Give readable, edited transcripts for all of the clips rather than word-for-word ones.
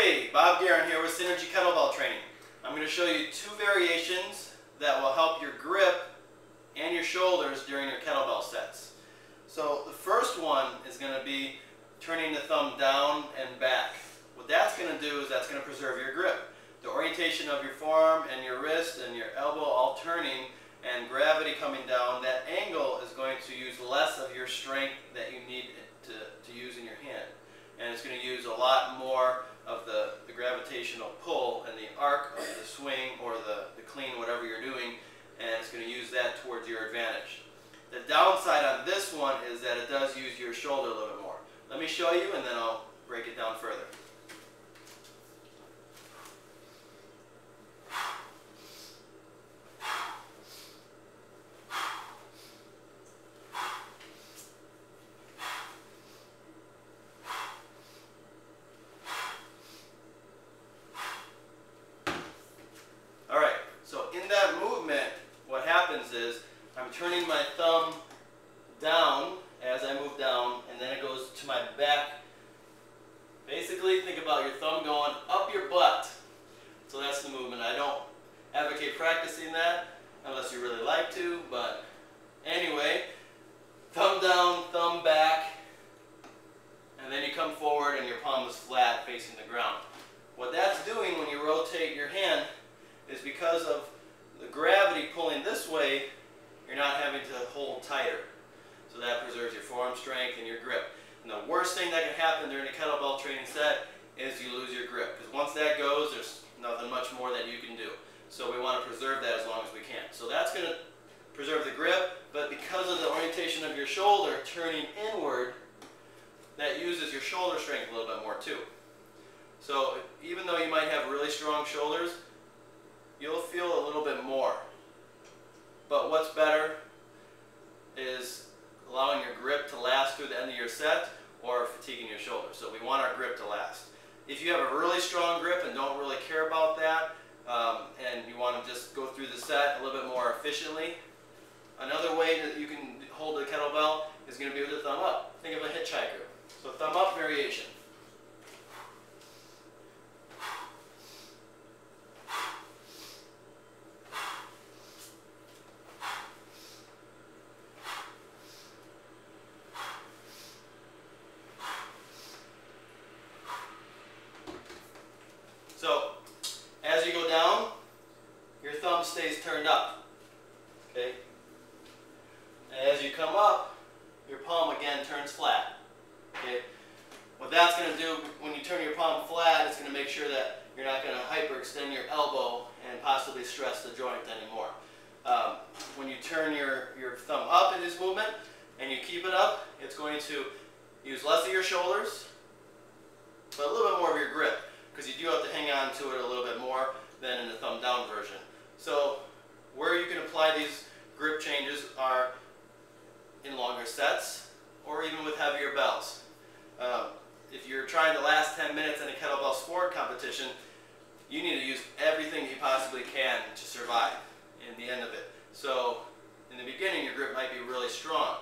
Hey, Bob Guerin here with Synergy Kettlebell Training. I'm going to show you two variations that will help your grip and your shoulders during your kettlebell sets. So the first one is going to be turning the thumb down and back. What that's going to do is that's going to preserve your grip. The orientation of your forearm and your wrist and your elbow all turning and gravity coming down, that angle is going to use less of your strength that you need to use in your hand. And it's going to use a lot more of the gravitational pull and the arc of the swing or the clean, whatever you're doing, and it's going to use that towards your advantage. The downside on this one is that it does use your shoulder a little bit more. Let me show you and then I'll break it down further. Is I'm turning my thumb down as I move down, and then it goes to my back. Basically, think about your thumb going up your butt. So that's the movement. I don't advocate practicing that unless you really like to, but anyway, thumb down, thumb back, and then you come forward and your palm is flat facing the ground. What that's doing when you rotate your hand is because of the gravity pulling this way, you're not having to hold tighter. So that preserves your forearm strength and your grip. And the worst thing that can happen during a kettlebell training set is you lose your grip. Because once that goes, there's nothing much more that you can do. So we want to preserve that as long as we can. So that's going to preserve the grip, but because of the orientation of your shoulder turning inward, that uses your shoulder strength a little bit more too. So even though you might have really strong shoulders, you'll feel a little bit more. But what's better is allowing your grip to last through the end of your set or fatiguing your shoulders. So we want our grip to last. If you have a really strong grip and don't really care about that, and you want to just go through the set a little bit more efficiently, another way that you can hold the kettlebell is going to be with the thumb up. Think of a hitchhiker. So thumb up variation. So, as you go down, your thumb stays turned up, okay? And as you come up, your palm again turns flat, okay? What that's going to do, when you turn your palm flat, it's going to make sure that you're not going to hyperextend your elbow and possibly stress the joint anymore. When you turn your thumb up in this movement, and you keep it up, it's going to use less of your shoulders, but a little bit more of your grip, because you do have to hang on to it a little bit more than in the thumb down version. So where you can apply these grip changes are in longer sets or even with heavier bells. If you're trying to last 10 minutes in a kettlebell sport competition, you need to use everything you possibly can to survive in the end of it. So in the beginning your grip might be really strong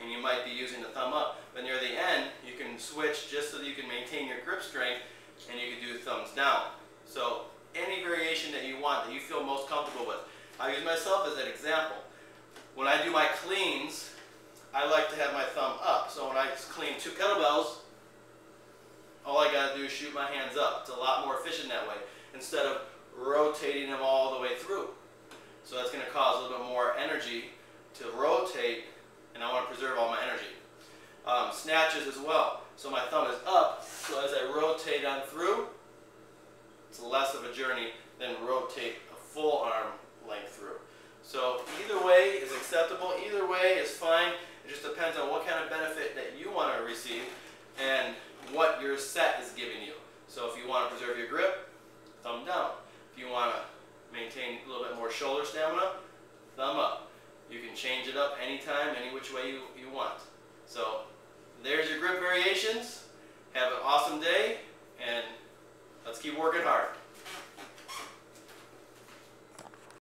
and you might be using the thumb up, but near the end you can switch just so that you can maintain your grip strength, and you can do thumbs down. So any variation that you want, that you feel most comfortable with. I use myself as an example. When I do my cleans, I like to have my thumb up. So when I clean 2 kettlebells, all I got to do is shoot my hands up. It's a lot more efficient that way, instead of rotating them all the way through. So that's going to cause a little bit more energy to rotate, and I want to preserve all my energy. Snatches as well. So my thumb is up, so as I rotate on through, it's less of a journey than rotate a full arm length through. So either way is acceptable, either way is fine. It just depends on what kind of benefit that you want to receive and what your set is giving you. So if you want to preserve your grip, thumb down. If you want to maintain a little bit more shoulder stamina, thumb up. You can change it up anytime, any which way you want. So there's your grip variations. Have an awesome day, and let's keep working hard.